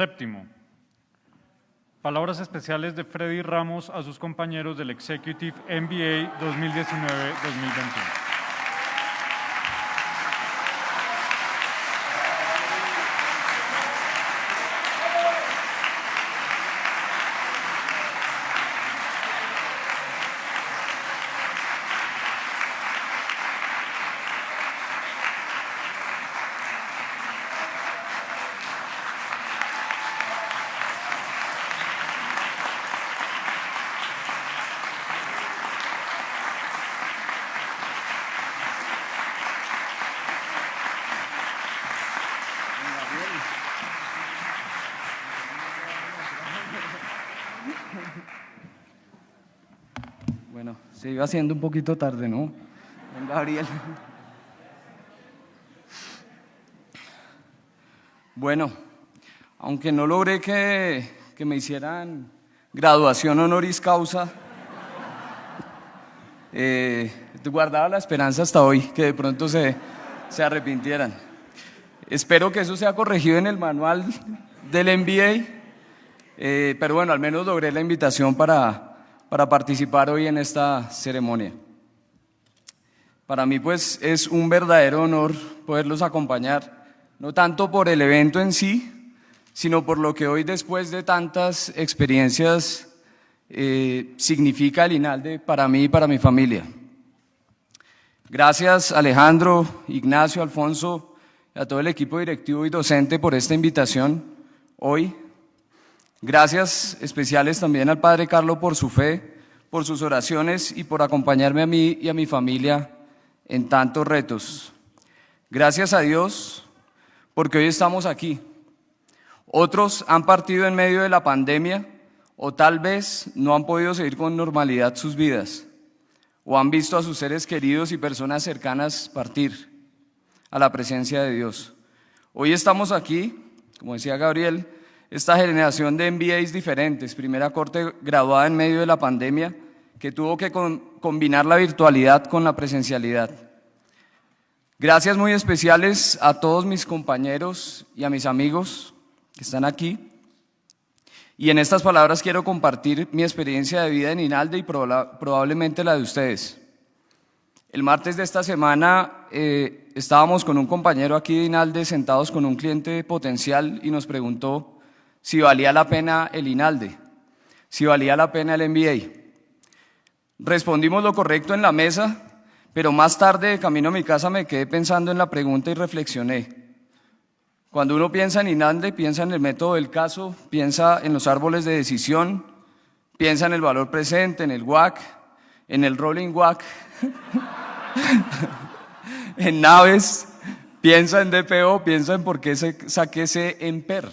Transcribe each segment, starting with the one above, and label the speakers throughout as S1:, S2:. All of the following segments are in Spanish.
S1: Séptimo, palabras especiales de Freddy Ramos a sus compañeros del Executive MBA 2019-2021.
S2: Bueno, se iba haciendo un poquito tarde, ¿no? Don Gabriel. Bueno, aunque no logré que me hicieran graduación honoris causa, guardaba la esperanza hasta hoy, que de pronto se arrepintieran. Espero que eso sea corregido en el manual del MBA, pero bueno, al menos logré la invitación para participar hoy en esta ceremonia. Para mí pues es un verdadero honor poderlos acompañar, no tanto por el evento en sí, sino por lo que hoy, después de tantas experiencias, significa el INALDE para mí y para mi familia. Gracias Alejandro, Ignacio, Alfonso, a todo el equipo directivo y docente por esta invitación hoy. Gracias especiales también al Padre Carlos por su fe, por sus oraciones y por acompañarme a mí y a mi familia en tantos retos. Gracias a Dios porque hoy estamos aquí. Otros han partido en medio de la pandemia o tal vez no han podido seguir con normalidad sus vidas o han visto a sus seres queridos y personas cercanas partir a la presencia de Dios. Hoy estamos aquí, como decía Gabriel, esta generación de MBAs diferentes, primera corte graduada en medio de la pandemia, que tuvo que combinar la virtualidad con la presencialidad. Gracias muy especiales a todos mis compañeros y a mis amigos que están aquí. Y en estas palabras quiero compartir mi experiencia de vida en INALDE y probablemente la de ustedes. El martes de esta semana estábamos con un compañero aquí de INALDE sentados con un cliente potencial y nos preguntó si valía la pena el INALDE, si valía la pena el MBA. Respondimos lo correcto en la mesa, pero más tarde, de camino a mi casa, me quedé pensando en la pregunta y reflexioné. Cuando uno piensa en INALDE, piensa en el método del caso, piensa en los árboles de decisión, piensa en el valor presente, en el WAC, en el rolling WAC, en naves, piensa en DPO, piensa en por qué saqué ese EMPER.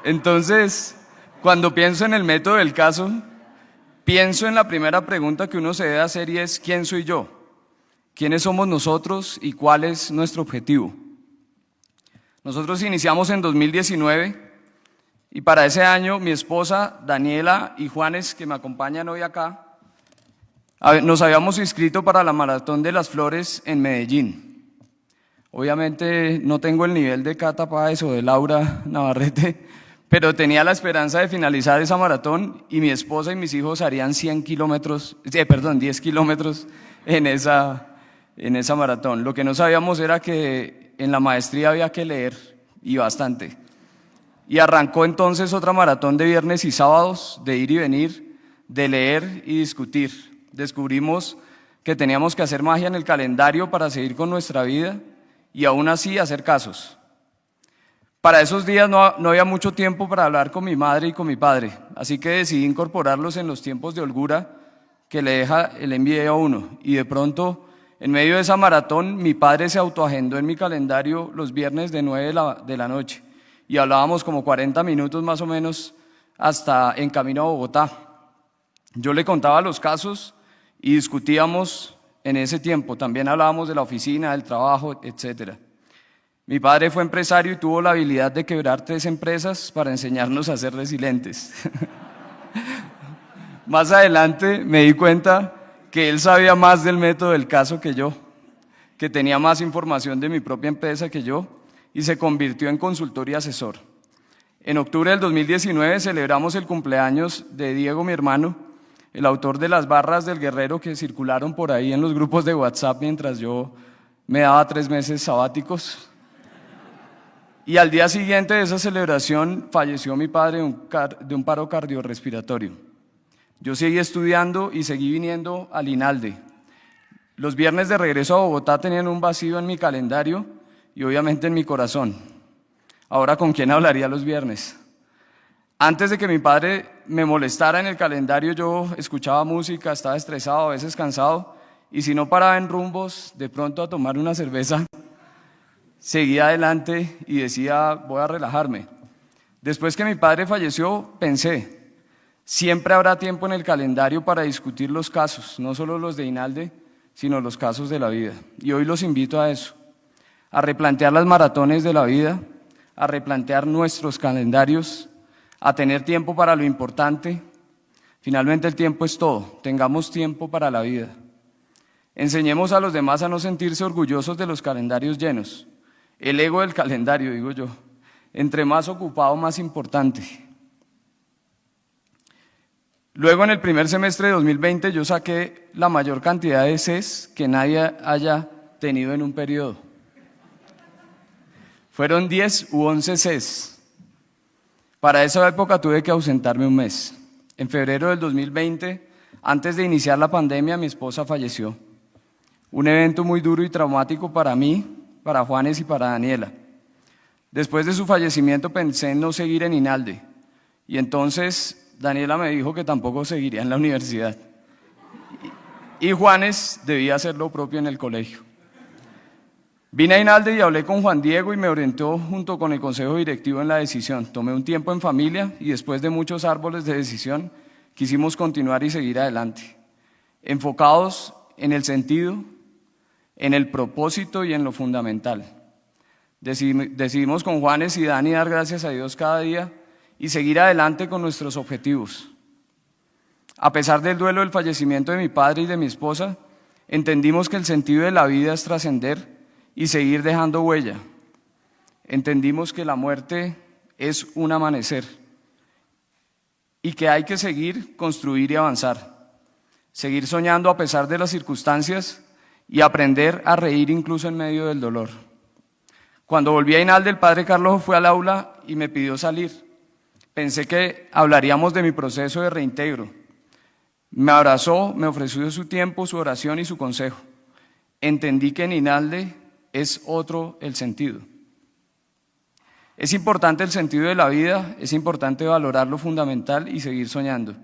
S2: Entonces, cuando pienso en el método del caso, pienso en la primera pregunta que uno se debe hacer y es ¿quién soy yo? ¿Quiénes somos nosotros y cuál es nuestro objetivo? Nosotros iniciamos en 2019 y para ese año mi esposa Daniela y Juanes, que me acompañan hoy acá, nos habíamos inscrito para la Maratón de las Flores en Medellín. Obviamente no tengo el nivel de Cata Páez o de Laura Navarrete, pero tenía la esperanza de finalizar esa maratón y mi esposa y mis hijos harían 10 kilómetros en esa maratón. Lo que no sabíamos era que en la maestría había que leer, y bastante. Y arrancó entonces otra maratón de viernes y sábados, de ir y venir, de leer y discutir. Descubrimos que teníamos que hacer magia en el calendario para seguir con nuestra vida y aún así hacer casos. Para esos días no había mucho tiempo para hablar con mi madre y con mi padre, así que decidí incorporarlos en los tiempos de holgura que le deja el MBA a uno. Y de pronto, en medio de esa maratón, mi padre se autoagendó en mi calendario los viernes de 9 de la noche y hablábamos como 40 minutos más o menos hasta en camino a Bogotá. Yo le contaba los casos y discutíamos en ese tiempo, también hablábamos de la oficina, del trabajo, etc. Mi padre fue empresario y tuvo la habilidad de quebrar 3 empresas para enseñarnos a ser resilientes. Más adelante me di cuenta que él sabía más del método del caso que yo, que tenía más información de mi propia empresa que yo y se convirtió en consultor y asesor. En octubre del 2019 celebramos el cumpleaños de Diego, mi hermano, el autor de las barras del guerrero que circularon por ahí en los grupos de WhatsApp mientras yo me daba 3 meses sabáticos. Y al día siguiente de esa celebración falleció mi padre de un paro cardiorrespiratorio. Yo seguí estudiando y seguí viniendo al INALDE. Los viernes de regreso a Bogotá tenían un vacío en mi calendario y obviamente en mi corazón. Ahora, ¿con quién hablaría los viernes? Antes de que mi padre me molestara en el calendario, yo escuchaba música, estaba estresado, a veces cansado, y si no paraba en rumbos, de pronto a tomar una cerveza, seguía adelante y decía, voy a relajarme. Después que mi padre falleció, pensé, siempre habrá tiempo en el calendario para discutir los casos, no solo los de INALDE, sino los casos de la vida. Y hoy los invito a eso, a replantear las maratones de la vida, a replantear nuestros calendarios, a tener tiempo para lo importante. Finalmente el tiempo es todo, tengamos tiempo para la vida. Enseñemos a los demás a no sentirse orgullosos de los calendarios llenos. El ego del calendario, digo yo, entre más ocupado, más importante. Luego, en el primer semestre de 2020, yo saqué la mayor cantidad de Cs que nadie haya tenido en un periodo. Fueron 10 u 11 Cs. Para esa época tuve que ausentarme un mes. En febrero del 2020, antes de iniciar la pandemia, mi esposa falleció. Un evento muy duro y traumático para mí, para Juanes y para Daniela. Después de su fallecimiento pensé en no seguir en INALDE y entonces Daniela me dijo que tampoco seguiría en la universidad y Juanes debía hacer lo propio en el colegio. Vine a INALDE y hablé con Juan Diego y me orientó junto con el consejo directivo en la decisión. Tomé un tiempo en familia y después de muchos árboles de decisión quisimos continuar y seguir adelante, enfocados en el sentido, en el propósito y en lo fundamental. Decidimos con Juanes y Dani dar gracias a Dios cada día y seguir adelante con nuestros objetivos. A pesar del duelo del fallecimiento de mi padre y de mi esposa, entendimos que el sentido de la vida es trascender y seguir dejando huella. Entendimos que la muerte es un amanecer y que hay que seguir, construir y avanzar. Seguir soñando a pesar de las circunstancias y aprender a reír incluso en medio del dolor. Cuando volví a INALDE, el padre Carlos fue al aula y me pidió salir. Pensé que hablaríamos de mi proceso de reintegro. Me abrazó, me ofreció su tiempo, su oración y su consejo. Entendí que en INALDE es otro el sentido. Es importante el sentido de la vida, es importante valorar lo fundamental y seguir soñando.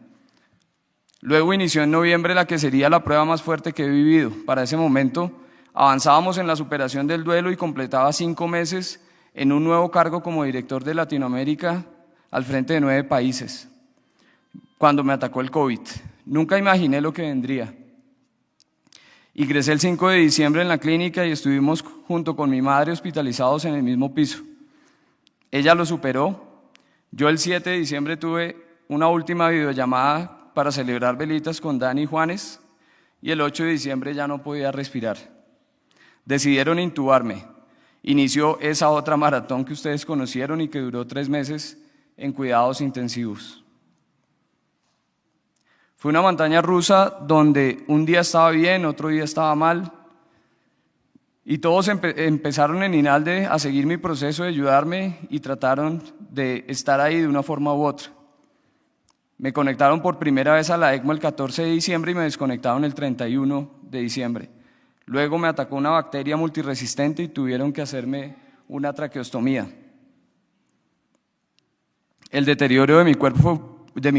S2: Luego inició en noviembre la que sería la prueba más fuerte que he vivido. Para ese momento avanzábamos en la superación del duelo y completaba 5 meses en un nuevo cargo como director de Latinoamérica al frente de 9 países. Cuando me atacó el COVID, nunca imaginé lo que vendría. Ingresé el 5 de diciembre en la clínica y estuvimos junto con mi madre hospitalizados en el mismo piso. Ella lo superó. Yo el 7 de diciembre tuve una última videollamada para celebrar velitas con Dani y Juanes y el 8 de diciembre ya no podía respirar. Decidieron intubarme. Inició esa otra maratón que ustedes conocieron y que duró 3 meses en cuidados intensivos. Fue una montaña rusa donde un día estaba bien, otro día estaba mal y todos empezaron en INALDE a seguir mi proceso de ayudarme y trataron de estar ahí de una forma u otra. Me conectaron por primera vez a la ECMO el 14 de diciembre y me desconectaron el 31 de diciembre. Luego me atacó una bacteria multiresistente y tuvieron que hacerme una traqueostomía. El deterioro de mi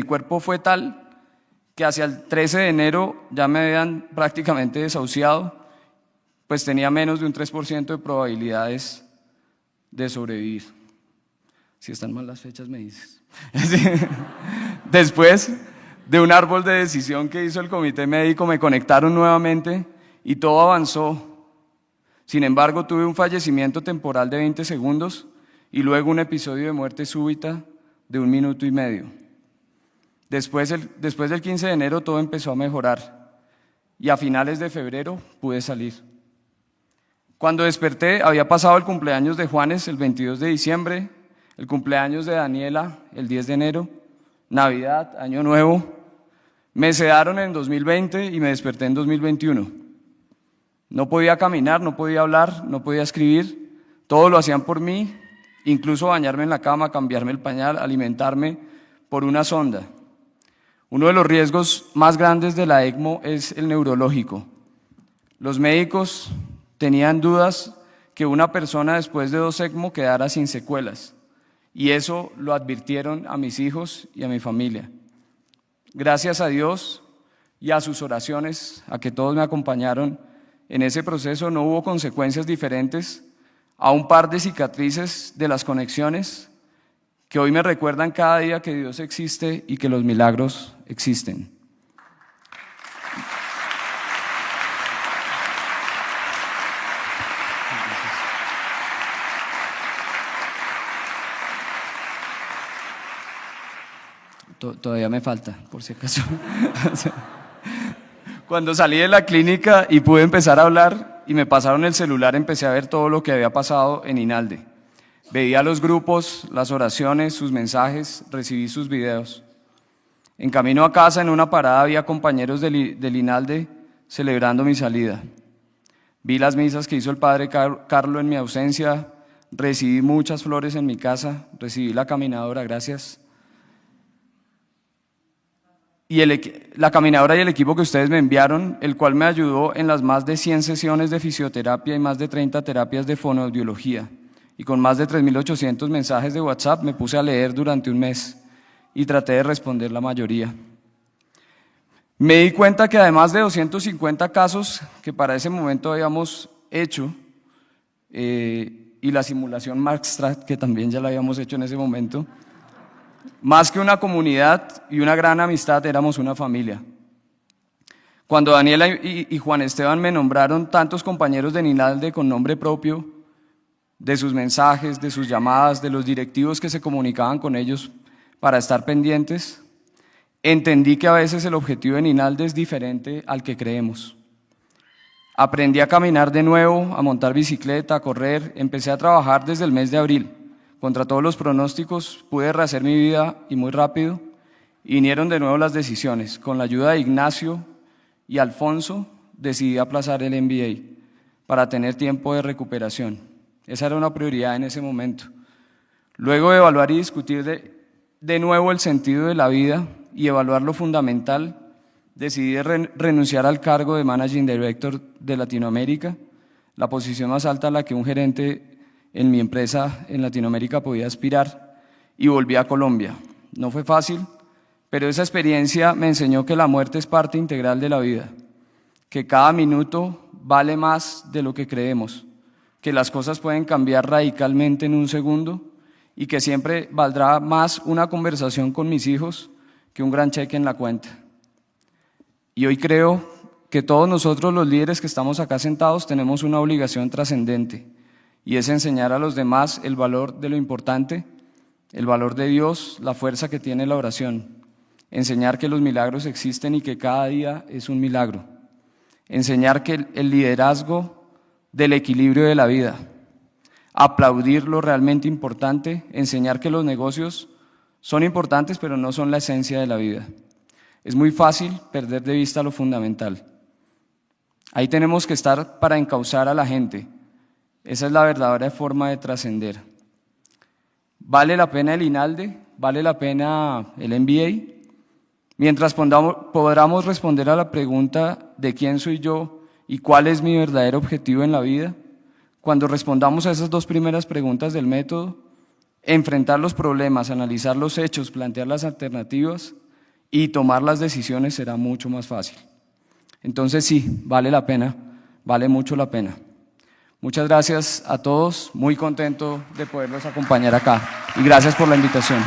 S2: cuerpo fue tal que hacia el 13 de enero ya me habían prácticamente desahuciado, pues tenía menos de un 3% de probabilidades de sobrevivir. Si están mal las fechas me dices. Después de un árbol de decisión que hizo el comité médico, me conectaron nuevamente y todo avanzó. Sin embargo, tuve un fallecimiento temporal de 20 segundos y luego un episodio de muerte súbita de 1 minuto y medio. Después del 15 de enero todo empezó a mejorar y a finales de febrero pude salir. Cuando desperté había pasado el cumpleaños de Juanes el 22 de diciembre, el cumpleaños de Daniela, el 10 de enero, Navidad, Año Nuevo. Me sedaron en 2020 y me desperté en 2021. No podía caminar, no podía hablar, no podía escribir, todo lo hacían por mí, incluso bañarme en la cama, cambiarme el pañal, alimentarme por una sonda. Uno de los riesgos más grandes de la ECMO es el neurológico. Los médicos tenían dudas que una persona después de 2 ECMO quedara sin secuelas, y eso lo advirtieron a mis hijos y a mi familia. Gracias a Dios y a sus oraciones, a que todos me acompañaron en ese proceso, no hubo consecuencias diferentes a un par de cicatrices de las conexiones que hoy me recuerdan cada día que Dios existe y que los milagros existen. Todavía me falta, por si acaso. Cuando salí de la clínica y pude empezar a hablar y me pasaron el celular, empecé a ver todo lo que había pasado en INALDE. Veía los grupos, las oraciones, sus mensajes, recibí sus videos. En camino a casa, en una parada, había compañeros del INALDE celebrando mi salida. Vi las misas que hizo el padre Carlo en mi ausencia, recibí muchas flores en mi casa, recibí la caminadora, gracias. Y la caminadora y el equipo que ustedes me enviaron, el cual me ayudó en las más de 100 sesiones de fisioterapia y más de 30 terapias de fonoaudiología. Y con más de 3.800 mensajes de WhatsApp me puse a leer durante un mes y traté de responder la mayoría. Me di cuenta que además de 250 casos que para ese momento habíamos hecho, y la simulación Markstrat, que también ya la habíamos hecho en ese momento, más que una comunidad y una gran amistad, éramos una familia. Cuando Daniela y Juan Esteban me nombraron tantos compañeros de INALDE con nombre propio, de sus mensajes, de sus llamadas, de los directivos que se comunicaban con ellos para estar pendientes, entendí que a veces el objetivo de INALDE es diferente al que creemos. Aprendí a caminar de nuevo, a montar bicicleta, a correr, empecé a trabajar desde el mes de abril. Contra todos los pronósticos, pude rehacer mi vida y muy rápido, y vinieron de nuevo las decisiones. Con la ayuda de Ignacio y Alfonso, decidí aplazar el MBA para tener tiempo de recuperación. Esa era una prioridad en ese momento. Luego de evaluar y discutir de nuevo el sentido de la vida y evaluar lo fundamental, decidí renunciar al cargo de Managing Director de Latinoamérica, la posición más alta a la que un gerente en mi empresa en Latinoamérica podía aspirar, y volví a Colombia. No fue fácil, pero esa experiencia me enseñó que la muerte es parte integral de la vida, que cada minuto vale más de lo que creemos, que las cosas pueden cambiar radicalmente en un segundo y que siempre valdrá más una conversación con mis hijos que un gran cheque en la cuenta. Y hoy creo que todos nosotros los líderes que estamos acá sentados tenemos una obligación trascendente, y es enseñar a los demás el valor de lo importante, el valor de Dios, la fuerza que tiene la oración, enseñar que los milagros existen y que cada día es un milagro, enseñar que el liderazgo del equilibrio de la vida, aplaudir lo realmente importante, enseñar que los negocios son importantes pero no son la esencia de la vida. Es muy fácil perder de vista lo fundamental. Ahí tenemos que estar para encauzar a la gente. Esa es la verdadera forma de trascender. ¿Vale la pena el INALDE? ¿Vale la pena el MBA? Mientras podamos responder a la pregunta de quién soy yo y cuál es mi verdadero objetivo en la vida, cuando respondamos a esas 2 primeras preguntas del método, enfrentar los problemas, analizar los hechos, plantear las alternativas y tomar las decisiones será mucho más fácil. Entonces sí, vale la pena, vale mucho la pena. Muchas gracias a todos, muy contento de poderlos acompañar acá y gracias por la invitación.